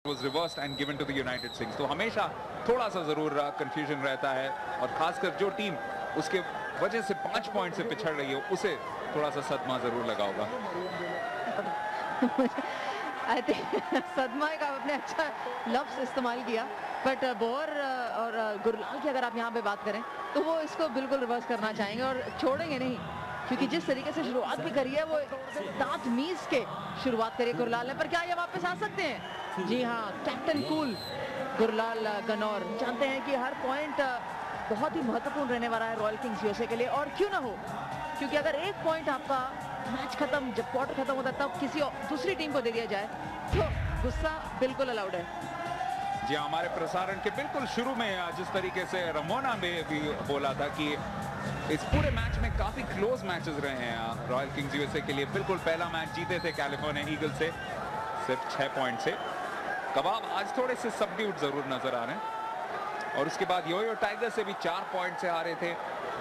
was reversed and given to the United Sings. तो हमेशा थोड़ा सा जरूर कंफ्यूजन रहता है और खासकर जो टीम उसके वजह से 5 पॉइंट से पिछड़ रही है उसे थोड़ा सा सदमा जरूर लगा होगा। आई थिंक सदमा का आपने अच्छा लफ्ज इस्तेमाल किया, बट बोर और गुरलाल की अगर आप यहाँ पे बात करें तो वो इसको बिल्कुल रिवर्स करना चाहेंगे और छोड़ेंगे नहीं, क्योंकि जिस तरीके से शुरुआत भी करी है वो दांत मीज के शुरुआत करी गुरलाल ने। पर क्या ये वापस आ सकते हैं? जी हाँ, कैप्टन कूल गुरलाल गनौर जानते हैं कि हर पॉइंट बहुत ही महत्वपूर्ण रहने वाला है रॉयल किंग्स यूएसए के लिए, और क्यों ना हो, क्योंकि अगर एक पॉइंट आपका मैच खत्म, जब क्वार्टर खत्म होता है तब किसी दूसरी टीम को दे दिया जाए तो गुस्सा बिल्कुल अलाउड है। जी हमारे प्रसारण के बिल्कुल शुरू में जिस तरीके से रमोना में भी बोला था कि इस पूरे मैच में काफी क्लोज मैचेस रहे हैं रॉयल किंग्स यूएसए के लिए। बिल्कुल पहला मैच जीते थे कैलिफोर्निया ईगल से सिर्फ 6 पॉइंट से। कबाब आज थोड़े से सबड्यूट जरूर नजर आ रहे हैं, और उसके बाद योयो टाइगर से भी 4 पॉइंट से हारे थे,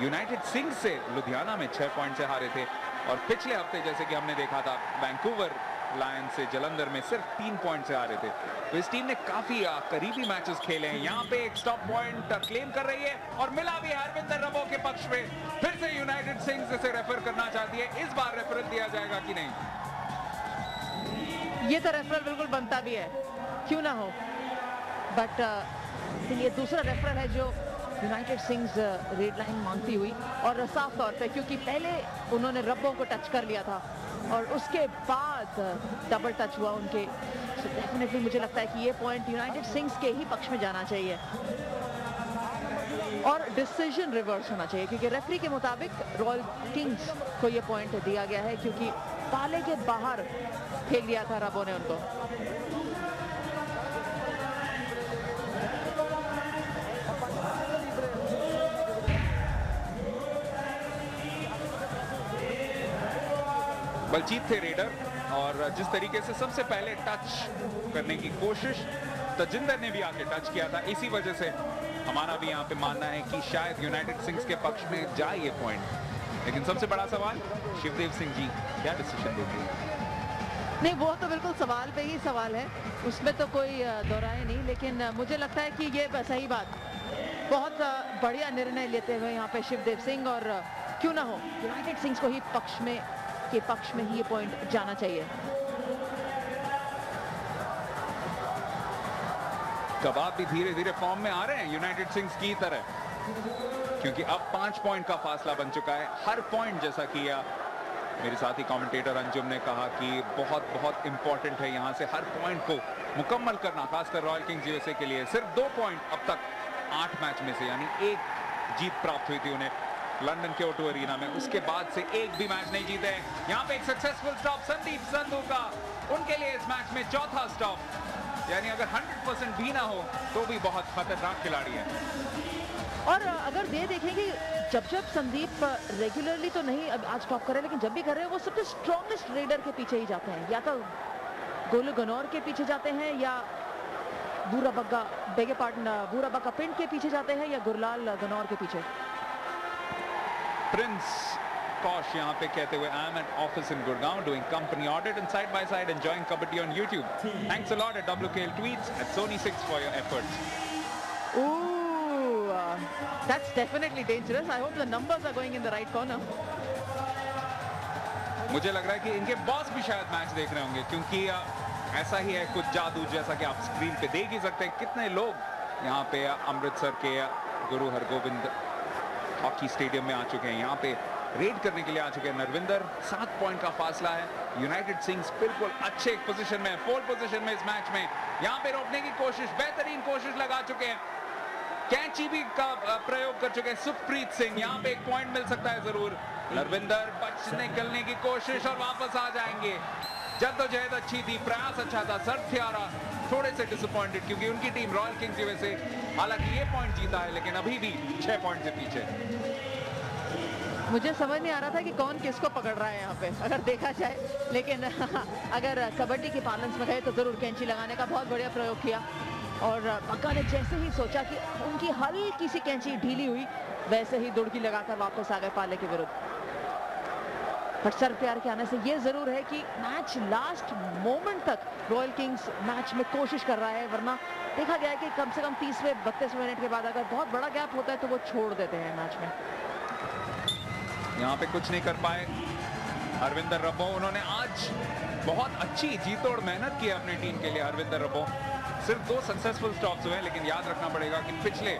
यूनाइटेड सिंह से लुधियाना में 6 पॉइंट से हारे थे, और पिछले हफ्ते जैसे कि हमने देखा था वैंकूवर लायंस से जलंधर में सिर्फ 3 पॉइंट से हारे थे। तो इस टीम ने काफी करीबी मैचेस खेले हैं। यहाँ पे एक स्टॉप पॉइंट क्लेम कर रही है और मिला भी हरविंदर रबो के पक्ष में। फिर से यूनाइटेड सिंह इसे रेफर करना चाहती है, इस बार रेफरल दिया जाएगा कि नहीं? ये तो रेफरल बिल्कुल बनता भी है, क्यों ना हो, बट ये दूसरा रेफरल है जो यूनाइटेड सिंग्स रेड लाइन मांगती हुई, और साफ तौर पे क्योंकि पहले उन्होंने रब्बों को टच कर लिया था और उसके बाद डबल टच हुआ उनके, तो डेफिनेटली मुझे लगता है कि ये पॉइंट यूनाइटेड सिंग्स के ही पक्ष में जाना चाहिए और डिसीजन रिवर्स होना चाहिए, क्योंकि रेफरी के मुताबिक रॉयल किंग्स को ये पॉइंट दिया गया है क्योंकि पाले के बाहर फेंक दिया था रब्बों ने उनको। बलजीत थे रेडर, और जिस तरीके से सबसे पहले टच करने की कोशिश तजिंदर ने भी आके टच किया था, इसी वजह से हमारा भी यहाँ पे मानना है कि शायद यूनाइटेड सिंग्स के पक्ष में जाए ये पॉइंट। लेकिन सबसे बड़ा सवाल, शिवदेव सिंह जी क्या डिसीजन देंगे? नहीं, वो तो बिल्कुल सवाल पे ही सवाल है, उसमें तो कोई दोहराए नहीं, लेकिन मुझे लगता है कि ये सही बात, बहुत बढ़िया निर्णय लेते हुए यहाँ पे शिवदेव सिंह, और क्यों ना हो यूनाइटेड सिंग्स को ही पक्ष में ही ये पॉइंट जाना चाहिए। कबाब भी धीरे धीरे फॉर्म में आ रहे हैं यूनाइटेड सिंग्स की तरह, क्योंकि अब 5 पॉइंट का फासला बन चुका है। हर पॉइंट, जैसा कि मेरे साथी कमेंटेटर अंजुम ने कहा कि बहुत बहुत इंपॉर्टेंट है यहाँ से हर पॉइंट को मुकम्मल करना, खासकर रॉयल किंग्स यूएसए के लिए। सिर्फ 2 पॉइंट अब तक 8 मैच में से, यानी 1 जीत प्राप्त हुई थी उन्हें लंदन के O2 अरीना में, उसके बाद से एक भी मैच नहीं जीते हैं। यहाँ पे एक सक्सेसफुल स्टॉप संदीप संधू का, उनके लिए इस मैच में चौथा स्टॉप, यानी अगर 100% भी ना हो तो भी बहुत खतरनाक खिलाड़ी है। और अगर देखेंगे जब संदीप रेगुलरली तो नहीं अब आज टॉप कर रहे हैं, लेकिन जब भी कर रहे हैं वो सबसे स्ट्रॉन्गेस्ट रेडर के पीछे ही जाते हैं, या तो गोलू गनौर के पीछे जाते हैं, या बूरा बग्गा पिंड के पीछे जाते हैं, या गुरलाल गनौर के पीछे। प्रिंस कौश यहाँ पे कहते हुए, I am at office in Gurgaon doing company audit and side by side enjoying kabaddi on YouTube. Thanks a lot at WKL tweets at Sony6 for your efforts. Ooh, that's definitely dangerous. I hope the numbers are going in the right corner. मुझे लग रहा है कि इनके boss भी शायद match देख रहे होंगे, क्योंकि ऐसा ही है कुछ जादू, जैसा कि आप स्क्रीन पे देख ही सकते हैं। कितने लोग यहाँ पे अमृतसर के गुरु हरगोबिंद हॉकी स्टेडियम में आ चुके हैं, यहाँ पे रेड करने के लिए आ चुके हैं। नरविंदर 7 पॉइंट का फासला है, यूनाइटेड सिंग्स बिल्कुल अच्छे पोजीशन में, 4 पोजीशन में इस मैच में। यहाँ पे रोकने की कोशिश, बेहतरीन कोशिश लगा चुके हैं, कैंची भी का प्रयोग कर चुके हैं सुखप्रीत सिंह। यहाँ पे एक पॉइंट मिल सकता है जरूर। नरविंदर बच निकलने की कोशिश और वापस आ जाएंगे। जद्दोजहद अच्छी थी, प्रयास अच्छा था, सरथियारा थोड़े से डिसअपॉइंटेड क्योंकि उनकी टीम रॉयल किंग्स यूएसए हालांकि ये पॉइंट जीता है, लेकिन अभी भी 6 पॉइंट से पीछे। मुझे समझ नहीं आ रहा था कि कौन किसको पकड़ रहा है यहाँ पे, अगर देखा जाए, लेकिन अगर कबड्डी के पालन्स में गए तो जरूर कैंची लगाने का बहुत बढ़िया प्रयोग किया, और बग्गा ने जैसे ही सोचा कि उनकी हल्की सी कैंची ढीली हुई, वैसे ही दुड़की लगाकर वापस आ गए पाले के विरुद्ध। पर सर प्यार के आने से ये जरूर है कि मैच लास्ट मोमेंट तक रॉयल किंग्स मैच में कोशिश कर रहा है, वरना देखा गया है कि कम से कम 30-32 मिनट के बाद अगर बहुत बड़ा गैप होता है तो वो छोड़ देते हैं मैच में। यहाँ पे कुछ नहीं कर पाए हरविंदर रब्बो। उन्होंने आज बहुत अच्छी जीतोड़ मेहनत की अपनी टीम के लिए। हरविंदर रब्बो सिर्फ 2 सक्सेसफुल स्टॉप्स हुए हैं, लेकिन याद रखना पड़ेगा कि पिछले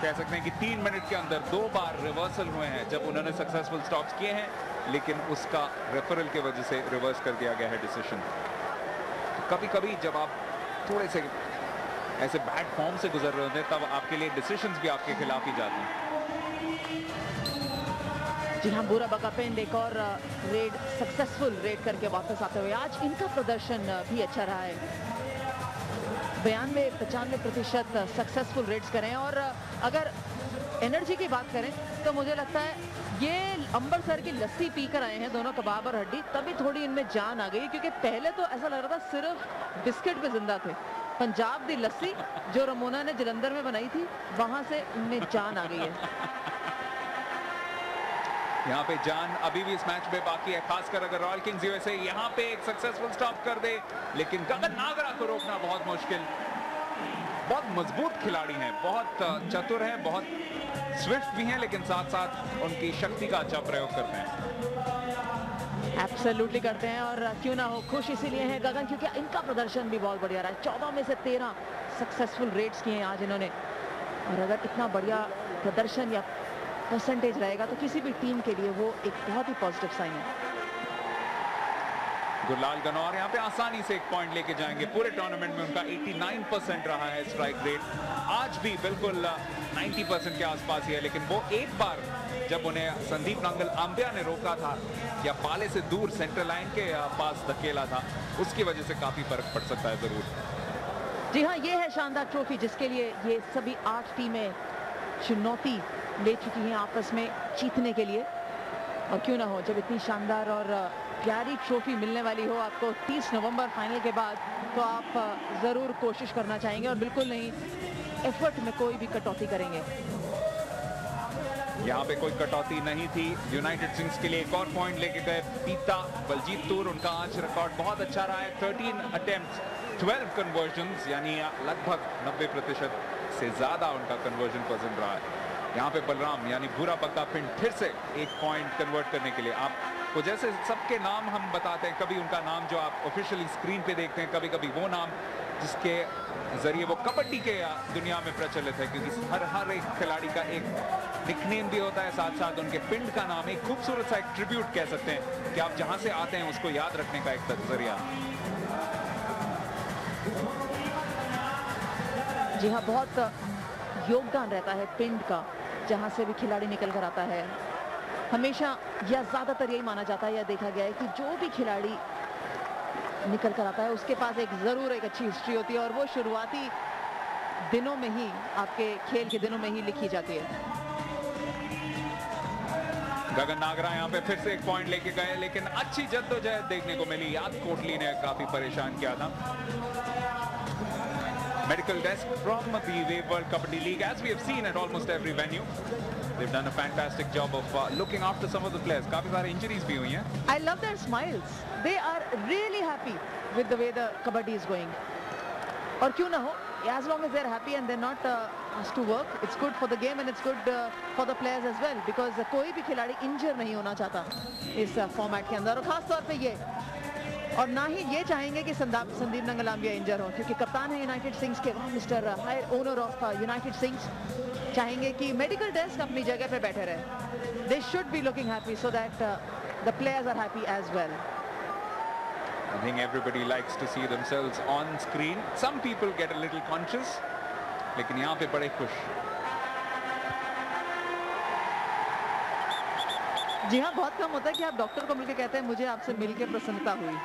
कह सकते हैं कि 3 मिनट के अंदर 2 बार रिवर्सल हुए हैं जब उन्होंने सक्सेसफुल स्टॉप्स किए हैं, लेकिन उसका रेफरल की वजह से रिवर्स कर दिया गया है डिसीजन। तो कभी कभी जब आप थोड़े से ऐसे बैड फॉर्म से गुजर रहे होते हैं तब आपके लिए डिसीजंस भी आपके खिलाफ ही जाते हैं। जी हाँ, बुरा बका पेंड एक और रेड सक्सेसफुल रेड करके वापस आते हुए आज इनका प्रदर्शन भी अच्छा रहा है। 92-95% सक्सेसफुल रेड्स करें। और अगर एनर्जी की बात करें तो मुझे लगता है ये अंबर सर की लस्सी पीकर आए हैं दोनों, कबाब और हड्डी, तभी थोड़ी इनमें जान आ गई, क्योंकि पहले तो ऐसा लग रहा था सिर्फ बिस्किट पे जिंदा थे। पंजाब दी लस्सी जो रमोना ने जलंधर में बनाई थी, वहां से इनमें जान आ गई है। यहाँ पे जान अभी भी इस मैच में बाकी है, खासकर अगर रॉयल किंग्स यूएसए यहाँ पे एक सक्सेसफुल स्टॉप कर दे, लेकिन गगन नागरा को रोकना बहुत मुश्किल। बहुत मजबूत खिलाड़ी हैं, बहुत चतुर हैं, बहुत स्विफ्ट भी हैं, लेकिन साथ साथ उनकी शक्ति का अच्छा प्रयोग करते हैं। एब्सोल्युटली करते हैं, और क्यों ना हो खुश इसीलिए है गगन, क्योंकि इनका प्रदर्शन भी बहुत बढ़िया रहा है। 14 में से 13 सक्सेसफुल रेड्स किए हैं आज इन्होंने, और अगर इतना बढ़िया प्रदर्शन या परसेंटेज रहेगा तो किसी भी टीम के लिए वो एक बहुत ही पॉजिटिव साइन है। गुरलाल गनौर यहाँ पे आसानी से 1 पॉइंट लेके जाएंगे। पूरे टूर्नामेंट में उनका 89% रहा है स्ट्राइक रेट, आज भी बिल्कुल 90% के आसपास ही है, लेकिन वो एक बार जब उन्हें संदीप नांगल आंबिया ने रोका था या पाले से दूर सेंटर लाइन के पास धकेला था, उसकी वजह से काफी फर्क पड़ सकता है जरूर। जी हाँ, ये है शानदार ट्रॉफी जिसके लिए ये सभी 8 टीमें चुनौती ले चुकी हैं आपस में जीतने के लिए। और क्यों ना हो, जब इतनी शानदार और प्यारी ट्रॉफी मिलने वाली हो आपको 30 नवंबर फाइनल के बाद, तो आप जरूर कोशिश करना चाहेंगे और बिल्कुल नहीं एफर्ट में कोई भी कटौती करेंगे। यहाँ पे कोई कटौती नहीं थी। यूनाइटेड सिंग्स के लिए एक और पॉइंट लेके गए पीता बलजीत तूर। उनका आज रिकॉर्ड बहुत अच्छा रहा है, 13 अटेम्प्ट्स 12 कन्वर्जन्स, यानी लगभग 90% से ज्यादा उनका कन्वर्जन परसेंट रहा है। यहाँ पे बलराम यानी बुरा बक्का पिंड फिर से 1 पॉइंट कन्वर्ट करने के लिए, आपको जैसे सबके नाम हम बताते हैं, कभी उनका नाम जो आप ऑफिशियली स्क्रीन पे देखते हैं, कभी कभी वो नाम जिसके जरिए वो कबड्डी के दुनिया में प्रचलित है, क्योंकि हर एक खिलाड़ी का एक निकनेम भी होता है, साथ साथ उनके पिंड का नाम एक खूबसूरत सा एक ट्रिब्यूट कह सकते हैं कि आप जहां से आते हैं उसको याद रखने का एक जरिया। जी हाँ, बहुत योगदान रहता है पिंड का, जहां से भी खिलाड़ी निकल कर आता है। हमेशा या ज्यादातर यही माना जाता है या देखा गया है कि जो भी खिलाड़ी निकल कर आता है उसके पास जरूर एक अच्छी हिस्ट्री होती है, और वो शुरुआती दिनों में ही, आपके खेल के दिनों में ही लिखी जाती है। गगन नागरा यहाँ पे फिर से 1 पॉइंट लेके गए, लेकिन अच्छी जद्दोजहद देखने को मिली। याद कोटली ने काफी परेशान किया था। Medical desk from the Wave World Kabaddi League, as we have seen at almost every venue. They've done a fantastic job of looking after some of the players. काफी सारे injuries भी हुई हैं। I love their smiles. They are really happy with the way the kabaddi is going. और क्यों ना हो, as long as they're happy and they're not asked to work, it's good for the game and it's good for the players as well, because कोई भी खिलाड़ी इंजर नहीं होना चाहता इस फॉर्मेट के अंदर, और खास तौर पे ये, और ना ही ये चाहेंगे कि संदीप नंगलाम्बिया इंजर हो, क्योंकि कप्तान है यूनाइटेड सिंग्स के, mister Hayer owner of United Singhs, चाहेंगे कि मेडिकल डेस्क अपनी जगह पे बैठे रहे। They should be looking happy so that the players are happy as well. I think everybody likes to see themselves on screen. Some people get a little conscious, लेकिन यहाँ पे बड़े खुश। जी हाँ, बहुत कम होता है कि आप डॉक्टर को मिलकर कहते हैं मुझे आपसे मिलकर प्रसन्नता हुई,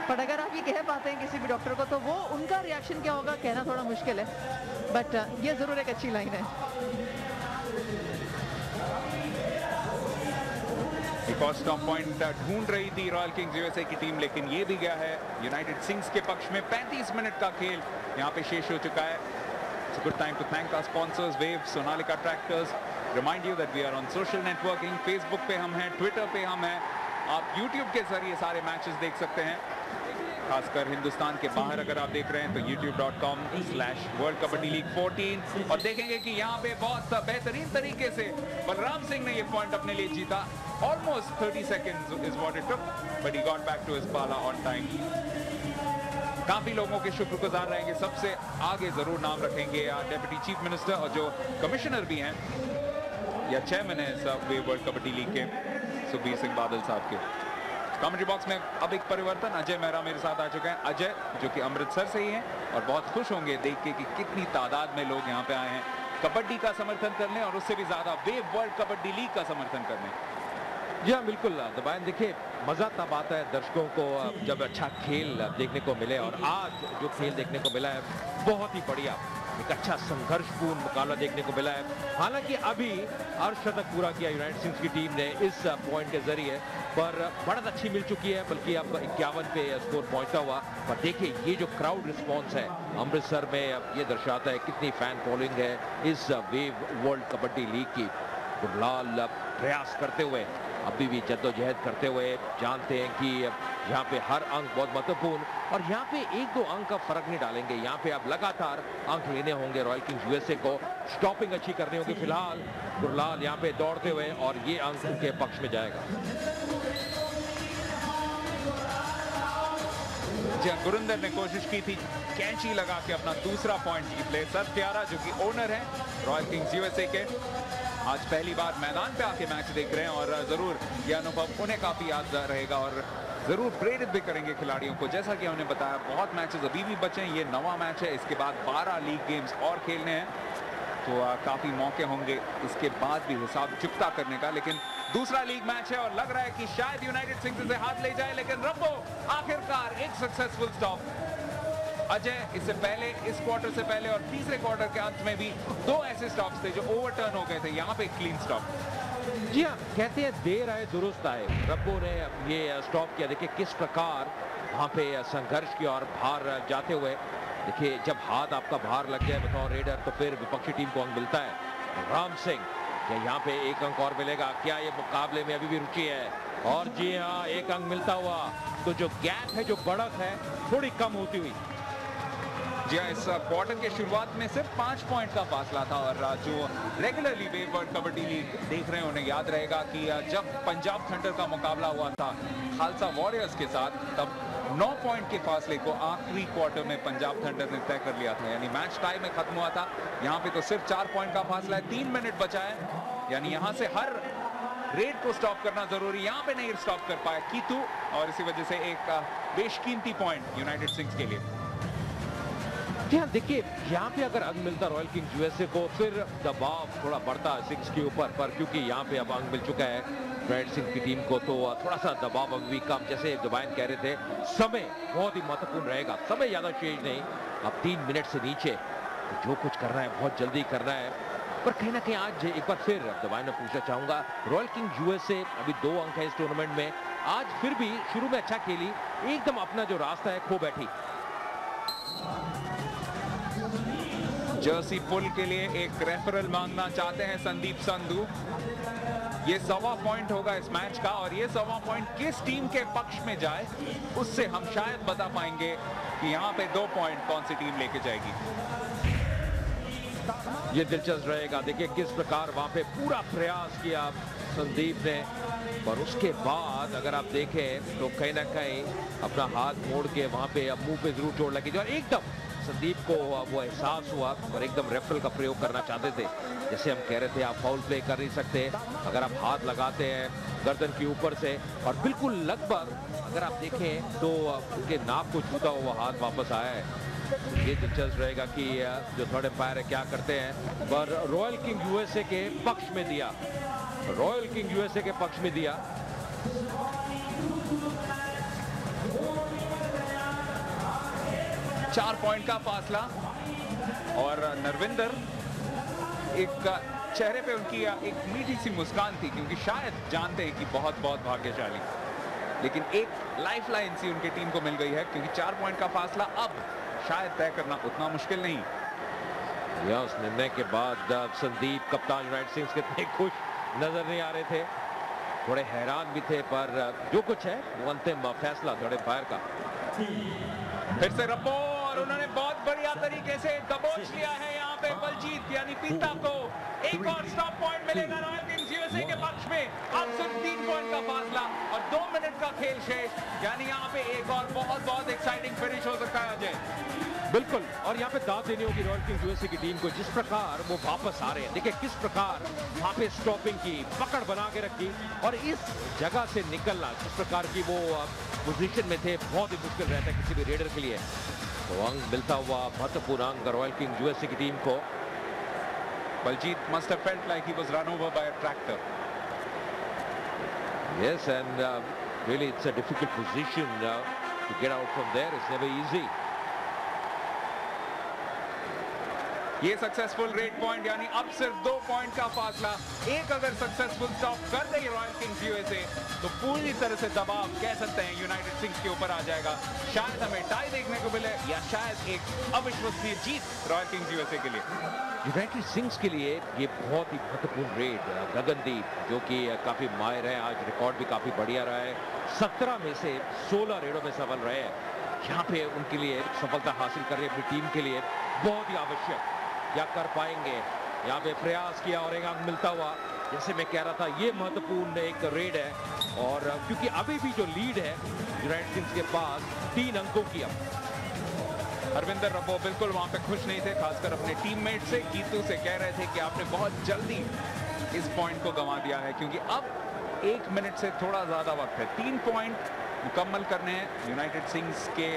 पर अगर आप ये कह पाते हैं किसी भी डॉक्टर को, तो वो उनका रिएक्शन क्या होगा कहना थोड़ा मुश्किल है, बट ये जरूर एक अच्छी लाइन है। एक और स्टॉप पॉइंट ढूंढ रही थी रॉयल किंग्स यूएसए की टीम, लेकिन ये भी गया है यूनाइटेड सिंग्स के पक्ष में। 35 मिनट का खेल यहाँ पे शेष हो चुका है। It's a good time to thank our sponsors, Wave, Sonalika Tractors. Remind you that we are on social networking. Facebook पे हम हैं, Twitter पे हम हैं, आप YouTube के जरिए सारे मैचेस देख सकते हैं, खासकर हिंदुस्तान के बाहर अगर आप देख रहे हैं तो youtube.com/World Kabaddi League 14 और देखेंगे कि यहाँ पे बहुत बेहतरीन तरीके से बलराम सिंह ने ये पॉइंट अपने लिए जीता। Almost 30 seconds is what it took, but he got back to his pala on time. काफी लोगों के शुक्रगुजार रहेंगे। सबसे आगे जरूर नाम रखेंगे डेप्यूटी चीफ मिनिस्टर और जो कमिश्नर भी हैं या चेयरमैन है सब वर्ल्ड कबड्डी लीग के, सुखबीर सिंह बादल साहब के। कमेंट्री बॉक्स में अब एक परिवर्तन, अजय मेहरा मेरे साथ आ चुके हैं। अजय जो कि अमृतसर से ही हैं और बहुत खुश होंगे देख के कि कितनी तादाद में लोग यहाँ पे आए हैं कबड्डी का समर्थन करने और उससे भी ज्यादा वेव वर्ल्ड कबड्डी लीग का समर्थन करने। जी हाँ, बिल्कुल दबायन। देखिए, मज़ा तब आता है दर्शकों को जब अच्छा खेल देखने को मिले, और आज जो खेल देखने को मिला है बहुत ही बढ़िया, एक अच्छा संघर्षपूर्ण मुकाबला देखने को मिला है। हालांकि अभी अर्धशतक पूरा किया यूनाइटेड सिंह की टीम ने इस पॉइंट के जरिए, पर बढ़त अच्छी मिल चुकी है, बल्कि अब 51 पे स्कोर पहुंचता हुआ। पर देखिए, ये जो क्राउड रिस्पॉन्स है अमृतसर में, ये दर्शाता है कितनी फैन फॉलोइंग है इस वेव वर्ल्ड कबड्डी लीग की। गुरलाल प्रयास करते हुए, अभी भी जद्दोजहद करते हुए, जानते हैं कि यहाँ पे हर अंक बहुत महत्वपूर्ण, और यहाँ पे 1-2 अंक का फर्क नहीं डालेंगे। यहाँ पे अब लगातार अंक लेने होंगे रॉयल किंग्स यूएसए को, स्टॉपिंग अच्छी करनी होगी। फिलहाल गुरलाल यहाँ पे दौड़ते हुए, और ये अंक उनके पक्ष में जाएगा। गुरिंदर ने कोशिश की थी कैंची लगा के अपना दूसरा पॉइंट जीत ले। सर प्यारा जो कि ओनर है रॉयल किंग्स यूएसए के, आज पहली बार मैदान पे आके मैच देख रहे हैं और जरूर ये अनुभव उन्हें काफी याद रहेगा और जरूर प्रेरित भी करेंगे खिलाड़ियों को। जैसा कि हमने बताया, बहुत मैचेस अभी भी बचे हैं, ये 9वां मैच है, इसके बाद 12 लीग गेम्स और खेलने हैं, तो काफी मौके होंगे इसके बाद भी हिसाब चुकता करने का। लेकिन दूसरा लीग मैच है और लग रहा है कि शायद यूनाइटेड सिंह से हाथ ले जाए, लेकिन रंबो आखिरकार एक सक्सेसफुल स्टॉप। अजय, इससे पहले इस क्वार्टर से पहले और तीसरे क्वार्टर के अंत में भी 2 ऐसे स्टॉप्स थे जो ओवरटर्न हो गए थे, यहाँ पे क्लीन स्टॉप। जी हाँ, कहते हैं देर आए दुरुस्त आए, रब्बो ने ये स्टॉप किया। देखिए किस प्रकार वहाँ पे संघर्ष की और बाहर जाते हुए, देखिए जब हाथ आपका बाहर लग जाए बताओ रेडर, तो फिर विपक्षी टीम को अंक मिलता है। राम सिंह, क्या यहाँ पे 1 अंक और मिलेगा? क्या ये मुकाबले में अभी भी रुचि है? और जी हाँ, 1 अंक मिलता हुआ, तो जो गैप है, जो बढ़त है, थोड़ी कम होती हुई। जी हाँ, इस क्वार्टर के शुरुआत में सिर्फ 5 पॉइंट का फासला था और जो regularly wave world kabaddi league देख रहे हैं उन्हें याद रहेगा कि जब पंजाब थंडर का मुकाबला हुआ था खालसा वॉरियर्स के साथ, तब 9 पॉइंट के फासले को आखिरी क्वार्टर में पंजाब थंडर ने तय कर लिया था, यानी मैच टाई में खत्म हुआ था। यहाँ पे तो सिर्फ 4 पॉइंट का फासला है, 3 मिनट बचा है, यानी यहाँ से हर रेड को स्टॉप करना जरूरी। यहाँ पे नहीं स्टॉप कर पाया कीतू, और इसी वजह से एक बेशकीमती पॉइंट यूनाइटेड सिंह के लिए। जी हाँ, देखिए यहाँ पे अगर अंक मिलता रॉयल किंग्स यूएसए को, फिर दबाव थोड़ा बढ़ता है सिक्स के ऊपर, पर क्योंकि यहाँ पे अब अंक मिल चुका है यूनाइटेड सिंह की टीम को, तो थोड़ा सा दबाव अब भी कम। जैसे दुबाइन कह रहे थे, समय बहुत ही महत्वपूर्ण रहेगा, समय ज्यादा शेष नहीं, अब 3 मिनट से नीचे, तो जो कुछ करना है बहुत जल्दी करना है। पर कहीं ना कहीं आज एक बार फिर दुबाइन में पूछना चाहूंगा, रॉयल किंग्स यूएसए अभी 2 अंक है इस टूर्नामेंट में, आज फिर भी शुरू में अच्छा खेली, एकदम अपना जो रास्ता है खो बैठी। जर्सी पुल के लिए एक रेफरल मांगना चाहते हैं संदीप संधू। ये 1.25 पॉइंट होगा इस मैच का, और ये 1.25 पॉइंट किस टीम के पक्ष में जाए उससे हम शायद बता पाएंगे कि यहाँ पे 2 पॉइंट कौन सी टीम लेके जाएगी। ये दिलचस्प रहेगा। देखिए किस प्रकार वहां पे पूरा प्रयास किया संदीप ने, और उसके बाद अगर आप देखें तो कहीं ना कहीं अपना हाथ मोड़ के वहां पे अब मुंह पे जरूर चोट लगी, और एकदम संदीप को वो एहसास हुआ और एकदम रेफरल का प्रयोग करना चाहते थे। जैसे हम कह रहे थे, आप फाउल प्ले कर नहीं सकते अगर आप हाथ लगाते हैं गर्दन के ऊपर से, और बिल्कुल लगभग अगर आप देखें तो उनके नाक को छूता हुआ हाथ वापस आया है। ये दिलचस्प रहेगा कि जो थर्ड एम्पायर है क्या करते हैं, पर रॉयल किंग यूएसए के पक्ष में दिया, रॉयल किंग यूएसए के पक्ष में दिया। 4 पॉइंट का फासला, और नरविंदर, एक चेहरे पे उनकी एक मीठी सी मुस्कान थी, क्योंकि शायद जानते हैं कि बहुत बहुत भाग्यशाली, लेकिन एक लाइफलाइन सी उनकी टीम को मिल गई है, क्योंकि 4 पॉइंट का फासला अब शायद तय करना उतना मुश्किल नहीं। या उस निर्णय के बाद संदीप, कप्तान यूनाइटेड सिंह, कितने खुश नजर नहीं आ रहे थे। थोड़े हैरान भी थे, पर जो कुछ है वो अंतिम फैसला थोड़े फायर का। फिर से रब्बो, और उन्होंने बहुत बढ़िया तरीके से दबोच लिया है यहाँ पे बलजीत यानी पीता को। एक और स्टॉप पॉइंट मिलेगा रॉयल किंग्स यूएसए के पक्ष में। अब सिर्फ 3 पॉइंट का फासला और 2 मिनट का खेल शेष, यानी यहाँ पे एक और बहुत एक्साइटिंग फिनिश हो सकता है अजय। बिल्कुल, और यहाँ पे दाद देनी होगी रॉयल किंग्स यूएसए की टीम को, जिस प्रकार वो वापस आ रहे हैं। देखिए किस प्रकार वहाँ पे स्टॉपिंग की, पकड़ बना के रखी, और इस जगह से निकलना, जिस प्रकार की वो पोजीशन में थे, बहुत ही मुश्किल रहता है किसी भी रेडर के लिए। तो अंक मिलता हुआ, महत्वपूर्ण अंक रॉयल किंग्स यूएसए की टीम को। Baljit must have felt like he was run over by a tractor. Yes, and really it's a difficult position to get out from there. It's never easy. ये successful red point, यानी अब सिर्फ 2 point का फासला। एक अगर successful stop कर दे royal Kings USA तो पूरी तरह से दबाव कह सकते हैं यूनाइटेड सिंग्स के ऊपर आ जाएगा। शायद हमें टाई देखने को मिले या शायद एक अविश्वसनीय जीत रॉयल किंग्स यूएसए के लिए। यूनाइटेड सिंग्स के लिए ये बहुत ही महत्वपूर्ण रेड। गगनदीप जो कि काफी माहिर है, आज रिकॉर्ड भी काफी बढ़िया रहा है, 17 में से 16 रेडों में सफल रहे हैं। यहाँ पे उनके लिए सफलता हासिल करनी अपनी टीम के लिए बहुत ही आवश्यक। क्या कर पाएंगे? यहाँ पे प्रयास किया और एक अंक मिलता हुआ। जैसे मैं कह रहा था, ये महत्वपूर्ण एक रेड है, और क्योंकि अभी भी जो लीड है यूनाइटेड सिंग्स के पास 3 अंकों की। अब हरविंदर रब्बो बिल्कुल वहां पे खुश नहीं थे, खासकर अपने टीममेट से, गीतू से कह रहे थे कि आपने बहुत जल्दी इस पॉइंट को गंवा दिया है, क्योंकि अब 1 मिनट से थोड़ा ज्यादा वक्त है। 3 पॉइंट मुकम्मल करने हैं यूनाइटेड सिंग्स के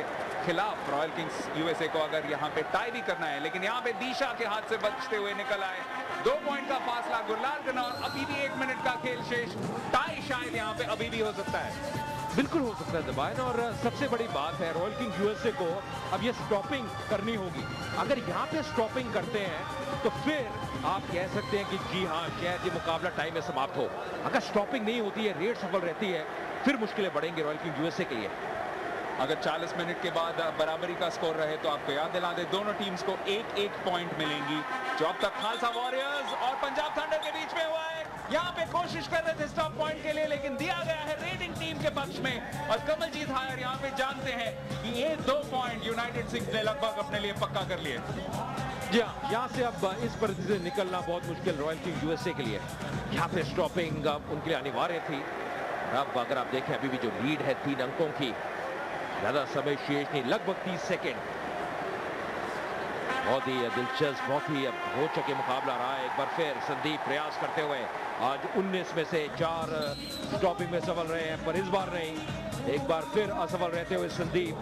खिलाफ रॉयल किंग्स यूएसए को, अगर यहाँ पे टाई भी करना है। लेकिन यहाँ पे दिशा के हाथ से बचते हुए निकल आए। 2 पॉइंट का फासला गुरलाल करना, और अभी भी 1 मिनट का खेल शेष। टाई शायद यहाँ पे अभी भी हो सकता है। बिल्कुल हो सकता है दबान, और सबसे बड़ी बात है रॉयल किंग्स यूएसए को अब ये स्टॉपिंग करनी होगी। अगर यहाँ पे स्टॉपिंग करते हैं तो फिर आप कह सकते हैं कि जी हाँ, शायद ये मुकाबला टाइम में समाप्त हो। अगर स्टॉपिंग नहीं होती है, रेड सफल रहती है, फिर मुश्किलें बढ़ेंगी रॉयल किंग्स यूएसए के लिए। अगर 40 मिनट के बाद बराबरी का स्कोर रहे तो आपको याद दिला दे, दोनों टीम्स को 1-1 पॉइंट मिलेंगी, जो अब तक खालसा वॉरियर्स और पंजाब थंडर के बीच में हुआ है। यहाँ पे कोशिश कर रहे थे स्टॉप पॉइंट के लिए, लेकिन दिया गया है रेडिंग टीम के पक्ष में, और कमलजीत हायर यहाँ पे जानते हैं कि ये 2 पॉइंट यूनाइटेड सिंग्स ने लगभग अपने लिए पक्का कर लिए। जी हाँ, यहाँ से अब इस परिस्थिति से निकलना बहुत मुश्किल रॉयल किंग्स यूएसए के लिए। यहाँ पे स्टॉपिंग उनके लिए अनिवार्य थी। अब अगर आप देखें, अभी भी जो लीड है 3 अंकों की, ज्यादा समय शेष नहीं, लगभग 30 सेकेंड। बहुत ही दिलचस्प, बहुत ही रोचक मुकाबला रहा है। एक बार फिर संदीप प्रयास करते हुए, आज 19 में से 4 स्टॉपिंग में सफल रहे हैं, पर इस बार नहीं, एक बार फिर असफल रहते हुए संदीप।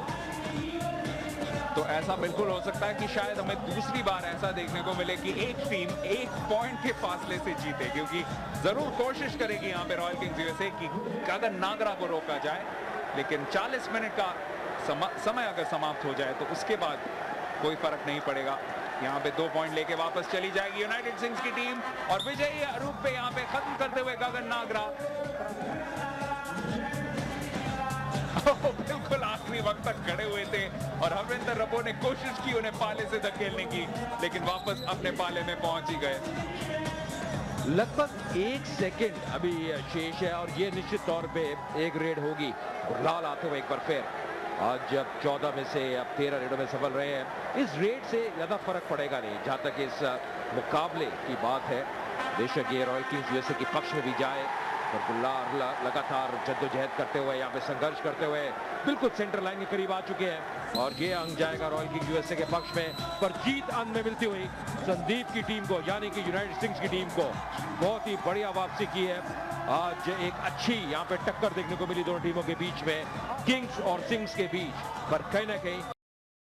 तो ऐसा बिल्कुल हो सकता है कि शायद हमें दूसरी बार ऐसा देखने को मिले कि एक टीम 1 पॉइंट के फासले से जीते, क्योंकि जरूर कोशिश करेगी यहाँ पे रॉयल किंग्स यूएसए की अगर नागरा को रोका जाए। लेकिन 40 मिनट का समय अगर समाप्त हो जाए तो उसके बाद कोई फर्क नहीं पड़ेगा। यहाँ पे 2 पॉइंट लेके वापस चली जाएगी यूनाइटेड सिंग्स की टीम, और विजयी रूप पे यहाँ पे खत्म करते हुए गगन नागरा बिल्कुल आखिरी वक्त तक खड़े हुए थे, और हरविंदर रब्बो ने कोशिश की उन्हें पाले से धकेलने की, लेकिन वापस अपने पाले में पहुंच ही गए। लगभग 1 सेकेंड अभी शेष है, और ये निश्चित तौर पे एक रेड होगी। गुरलाल आते हुए एक बार फिर, आज जब 14 में से अब 13 रेडों में सफल रहे हैं, इस रेड से ज्यादा फर्क पड़ेगा नहीं जहां तक इस मुकाबले की बात है। बेशक ये रॉयल किंग्स यूएसए के पक्ष में भी जाए, पर गुरलाल लगातार जद्दोजहद करते हुए, यहाँ पे संघर्ष करते हुए बिल्कुल सेंटर लाइन के करीब आ चुके हैं, और ये अंक जाएगा रॉयल किंग्स यूएसए के पक्ष में। पर जीत अंत में मिलती हुई संदीप की टीम को, यानी कि यूनाइटेड सिंग्स की टीम को। बहुत ही बढ़िया वापसी की है। आज एक अच्छी यहाँ पे टक्कर देखने को मिली दोनों टीमों के बीच में, किंग्स और सिंग्स के बीच, पर कहीं ना कहीं